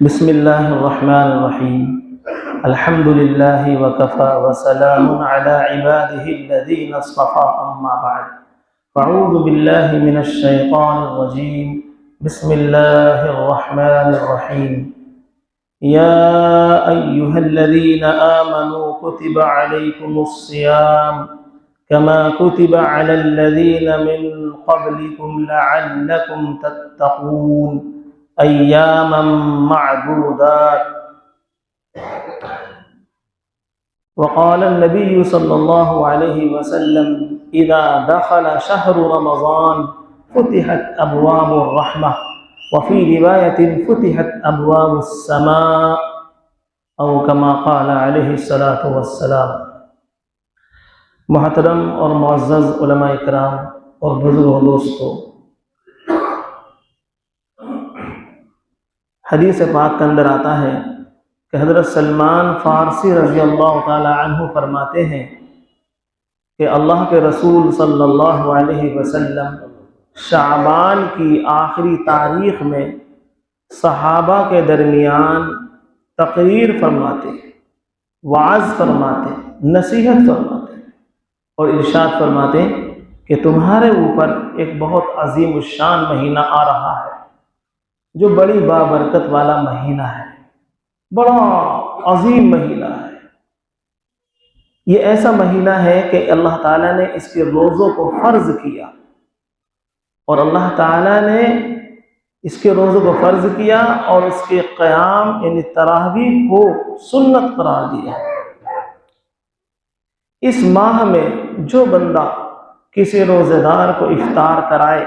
بسم الله الرحمن الرحيم. الحمد لله وكفى وسلام على عباده الذين اصطفى، أما بعد. أعوذ بالله من الشيطان الرجيم. بسم الله الرحمن الرحيم. يا أيها الذين آمنوا كتب عليكم الصيام كما كتب على الذين من قبلكم لعلكم تتقون أياما معدودات. وقال النبي صلى الله عليه وسلم: إذا دخل شهر رمضان فتحت أبواب الرحمة، وفي رواية فتحت أبواب السماء، أو كما قال عليه الصلاة والسلام. محترم اور معزز علماء کرام اور بزرگ دوستو، حدیث پاک کے اندر آتا ہے کہ حضرت سلمان فارسی رضی اللہ تعالی عنہ فرماتے ہیں کہ اللہ کے رسول صلی اللہ علیہ وسلم شعبان کی آخری تاریخ میں صحابہ کے درمیان تقریر فرماتے، وعظ فرماتے، نصیحت فرماتے اور ارشاد فرماتے کہ تمہارے اوپر ایک بہت عظیم الشان مہینہ آ رہا ہے، جو بڑی بابرکت والا مہینہ ہے، بڑا عظیم مہینہ ہے۔ یہ ایسا مہینہ ہے کہ اللہ تعالیٰ نے اس کے روزوں کو فرض کیا، اور اللہ تعالیٰ نے اس کے روزوں کو فرض کیا اور اس کے قیام یعنی تراویح کو سنت قرار دیا۔ اس ماہ میں جو بندہ کسی روزے دار کو افطار کرائے،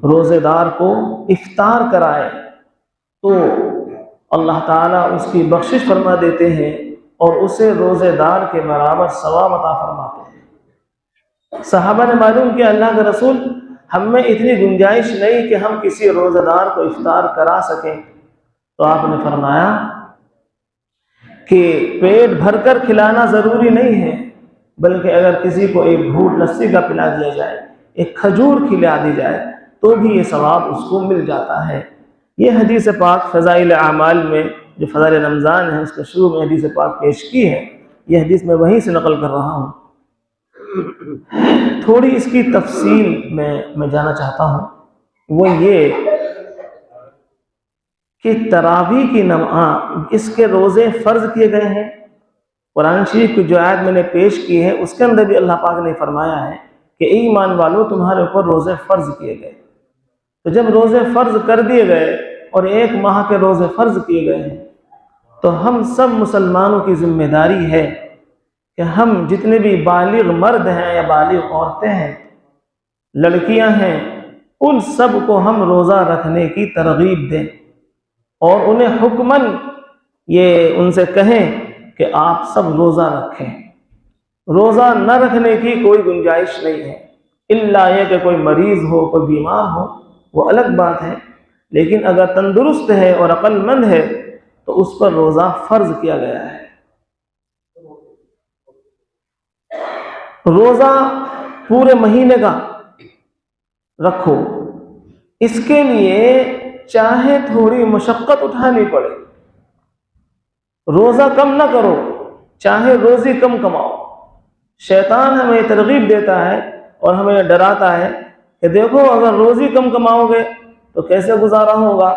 روزے دار کو افطار کرائے تو اللہ تعالیٰ اس کی بخشش فرما دیتے ہیں اور اسے روزے دار کے برابر ثواب عطا فرماتے ہیں۔ صحابہ نے معلوم کیا اللہ کے رسول، ہم میں اتنی گنجائش نہیں کہ ہم کسی روزے دار کو افطار کرا سکیں، تو آپ نے فرمایا کہ پیٹ بھر کر کھلانا ضروری نہیں ہے، بلکہ اگر کسی کو ایک گھونٹ لسی کا پلا دیا جائے، ایک کھجور کھلا دی جائے تو بھی یہ ثواب اس کو مل جاتا ہے۔ یہ حدیث پاک فضائل اعمال میں جو فضائل رمضان ہے اس کے شروع میں حدیث پاک پیش کی ہے، یہ حدیث میں وہیں سے نقل کر رہا ہوں۔ تھوڑی اس کی تفصیل میں جانا چاہتا ہوں، وہ یہ کہ تراویح کی نماز، اس کے روزے فرض کیے گئے ہیں۔ قرآن شریف کی جو آیت میں نے پیش کی ہے اس کے اندر بھی اللہ پاک نے فرمایا ہے کہ اے ایمان والو، تمہارے اوپر روزے فرض کیے گئے۔ تو جب روزے فرض کر دیے گئے اور ایک ماہ کے روزے فرض کیے گئے ہیں تو ہم سب مسلمانوں کی ذمہ داری ہے کہ ہم جتنے بھی بالغ مرد ہیں یا بالغ عورتیں ہیں، لڑکیاں ہیں، ان سب کو ہم روزہ رکھنے کی ترغیب دیں اور انہیں حکماً یہ ان سے کہیں کہ آپ سب روزہ رکھیں۔ روزہ نہ رکھنے کی کوئی گنجائش نہیں ہے، الا یہ کہ کوئی مریض ہو، کوئی بیمار ہو، وہ الگ بات ہے، لیکن اگر تندرست ہے اور عقل مند ہے تو اس پر روزہ فرض کیا گیا ہے۔ روزہ پورے مہینے کا رکھو، اس کے لیے چاہے تھوڑی مشقت اٹھانی پڑے، روزہ کم نہ کرو، چاہے روزی کم کماؤ۔ شیطان ہمیں ترغیب دیتا ہے اور ہمیں ڈراتا ہے کہ دیکھو اگر روزی کم کماؤ گے تو کیسے گزارا ہوگا،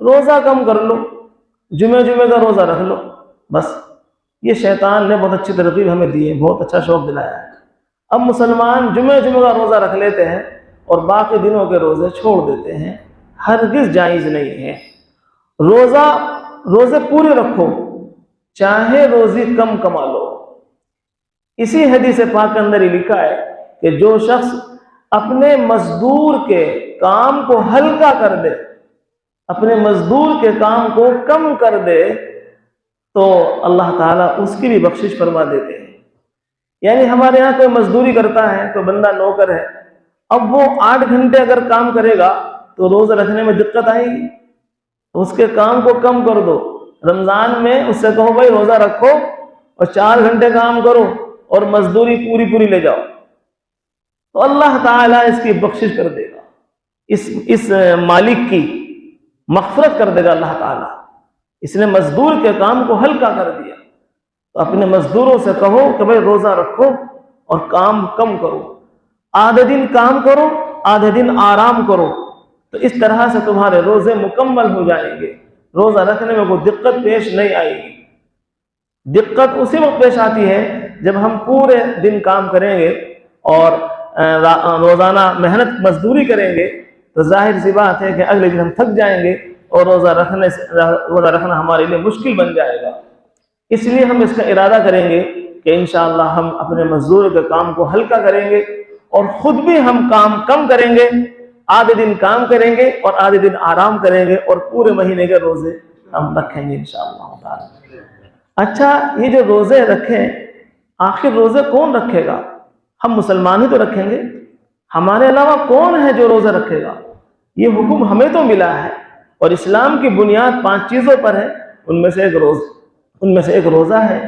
روزہ کم کر لو، جمعے کا روزہ رکھ لو، بس۔ یہ شیطان نے بہت اچھی ترغیب ہمیں دی ہے، بہت اچھا شوق دلایا ہے۔ اب مسلمان جمعے کا روزہ رکھ لیتے ہیں اور باقی دنوں کے روزے چھوڑ دیتے ہیں، ہرگز جائز نہیں ہے۔ روزے پورے رکھو، چاہے روزی کم کما لو۔ اسی حدیث پاک کے اندر ہی لکھا ہے کہ جو شخص اپنے مزدور کے کام کو ہلکا کر دے، اپنے مزدور کے کام کو کم کر دے تو اللہ تعالیٰ اس کی بھی بخشش فرما دیتے ہیں۔ یعنی ہمارے ہاں کوئی مزدوری کرتا ہے، کوئی بندہ نوکر ہے، اب وہ 8 گھنٹے اگر کام کرے گا تو روزہ رکھنے میں دقت آئے گی، تو اس کے کام کو کم کر دو۔ رمضان میں اس سے کہو بھائی روزہ رکھو اور 4 گھنٹے کام کرو اور مزدوری پوری لے جاؤ، تو اللہ تعالیٰ اس کی بخشش کر دے گا، اس مالک کی مغفرت کر دے گا اللہ تعالیٰ۔ اس نے مزدور کے کام کو ہلکا کر دیا۔ تو اپنے مزدوروں سے کہو کہ بھائی روزہ رکھو اور کام کم کرو، آدھے دن کام کرو آدھے دن آرام کرو، تو اس طرح سے تمہارے روزے مکمل ہو جائیں گے، روزہ رکھنے میں کوئی دقت پیش نہیں آئے گی۔ دقت اسی وقت پیش آتی ہے جب ہم پورے دن کام کریں گے اور روزانہ محنت مزدوری کریں گے، تو ظاہر سی بات ہے کہ اگلے دن ہم تھک جائیں گے اور روزہ رکھنا ہمارے لیے مشکل بن جائے گا۔ اس لیے ہم اس کا ارادہ کریں گے کہ انشاءاللہ ہم اپنے مزدور کے کام کو ہلکا کریں گے اور خود بھی ہم کام کم کریں گے، آدھے دن کام کریں گے اور آدھے دن آرام کریں گے اور پورے مہینے کے روزے ہم رکھیں گے انشاءاللہ تعالی۔ اچھا، یہ جو روزے رکھیں، آخر روزے کون رکھے گا؟ ہم مسلمان ہی تو رکھیں گے، ہمارے علاوہ کون ہے جو روزہ رکھے گا؟ یہ حکم ہمیں تو ملا ہے، اور اسلام کی بنیاد 5 چیزوں پر ہے، ان میں سے ایک روزہ ہے۔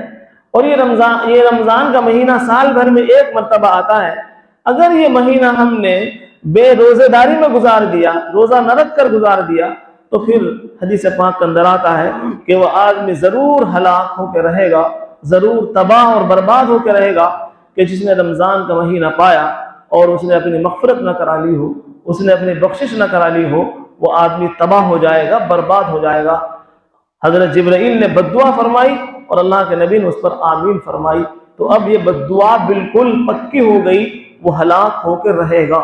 اور یہ رمضان کا مہینہ سال بھر میں ایک مرتبہ آتا ہے۔ اگر یہ مہینہ ہم نے بے روزے داری میں گزار دیا، روزہ نہ رکھ کر گزار دیا، تو پھر حدیث پاک کے اندر آتا ہے کہ وہ آدمی ضرور ہلاک ہو کے رہے گا، ضرور تباہ اور برباد ہو کے رہے گا، کہ جس نے رمضان کا مہینہ پایا اور اس نے اپنی مغفرت نہ کرا لی ہو، اس نے اپنی بخشش نہ کرا لی ہو، وہ آدمی تباہ ہو جائے گا، برباد ہو جائے گا۔ حضرت جبرائیل نے بددعا فرمائی اور اللہ کے نبی نے اس پر آمین فرمائی، تو اب یہ بددعا بالکل پکی ہو گئی، وہ ہلاک ہو کے رہے گا،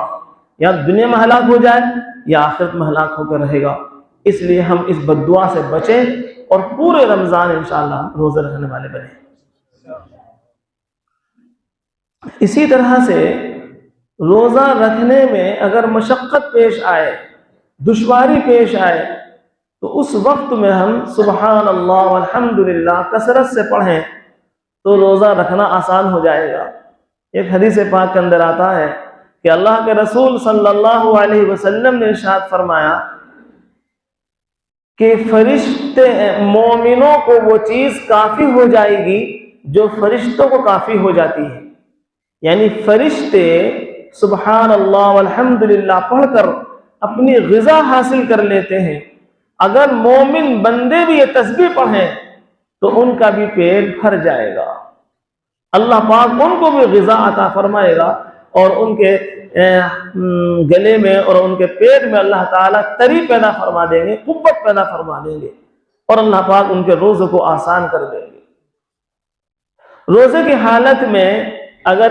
یا دنیا میں ہلاک ہو جائے یا آخرت میں ہلاک ہو کے رہے گا۔ اس لیے ہم اس بددعا سے بچیں اور پورے رمضان انشاءاللہ روزے رکھنے والے بنیں۔ اسی طرح سے روزہ رکھنے میں اگر مشقت پیش آئے، دشواری پیش آئے، تو اس وقت میں ہم سبحان اللہ والحمدللہ کثرت سے پڑھیں تو روزہ رکھنا آسان ہو جائے گا۔ ایک حدیث پاک کے اندر آتا ہے کہ اللہ کے رسول صلی اللہ علیہ وسلم نے ارشاد فرمایا کہ فرشتے مومنوں کو وہ چیز کافی ہو جائے گی جو فرشتوں کو کافی ہو جاتی ہے، یعنی فرشتے سبحان اللہ والحمدللہ پڑھ کر اپنی غذا حاصل کر لیتے ہیں۔ اگر مومن بندے بھی یہ تسبیح پڑھیں تو ان کا بھی پیٹ بھر جائے گا، اللہ پاک ان کو بھی غذا عطا فرمائے گا، اور ان کے گلے میں اور ان کے پیٹ میں اللہ تعالیٰ تری پیدا فرما دیں گے، قوت پیدا فرما دیں گے، اور اللہ پاک ان کے روزے کو آسان کر دیں گے۔ روزے کی حالت میں اگر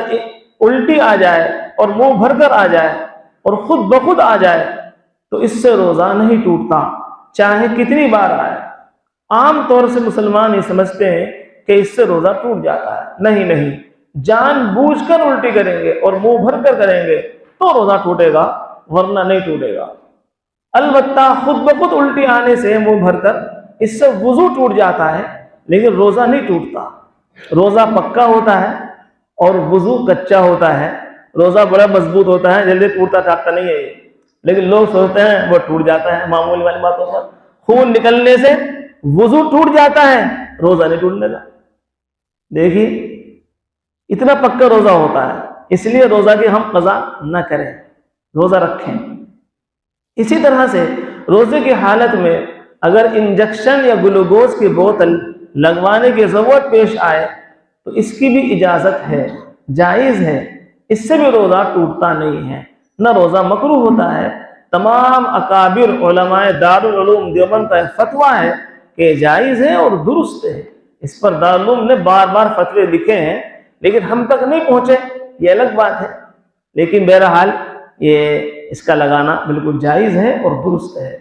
الٹی آ جائے اور منہ بھر کر آ جائے اور خود بخود آ جائے تو اس سے روزہ نہیں ٹوٹتا، چاہے کتنی بار آئے۔ عام طور سے مسلمان یہ سمجھتے ہیں کہ اس سے روزہ ٹوٹ جاتا ہے، نہیں، جان بوجھ کر الٹی کریں گے اور منہ بھر کر کریں گے تو روزہ ٹوٹے گا، ورنہ نہیں ٹوٹے گا۔ البتہ خود بخود الٹی آنے سے منہ بھر کر اس سے وضو ٹوٹ جاتا ہے، لیکن روزہ نہیں ٹوٹتا۔ روزہ پکا ہوتا ہے اور وضو کچا ہوتا ہے۔ روزہ بڑا مضبوط ہوتا ہے، جلدی ٹوٹتا ٹھاکتا نہیں ہے، لیکن لوگ سوچتے ہیں وہ ٹوٹ جاتا ہے معمولی والی باتوں پر۔ خون نکلنے سے وضو ٹوٹ جاتا ہے، روزہ نہیں ٹوٹنے کا۔ دیکھیے اتنا پکا روزہ ہوتا ہے، اس لیے روزہ کی ہم قضا نہ کریں، روزہ رکھیں۔ اسی طرح سے روزے کی حالت میں اگر انجیکشن یا گلوکوز کی بوتل لگوانے کی ضرورت پیش آئے تو اس کی بھی اجازت ہے، جائز ہے، اس سے بھی روزہ ٹوٹتا نہیں ہے، نہ روزہ مکروہ ہوتا ہے۔ تمام اکابر علماء دارالعلوم دیوبند کا فتویٰ ہے کہ جائز ہے اور درست ہے۔ اس پر دارالعلوم نے بار بار فتوے لکھے ہیں، لیکن ہم تک نہیں پہنچے، یہ الگ بات ہے، لیکن بہرحال یہ اس کا لگانا بالکل جائز ہے اور درست ہے۔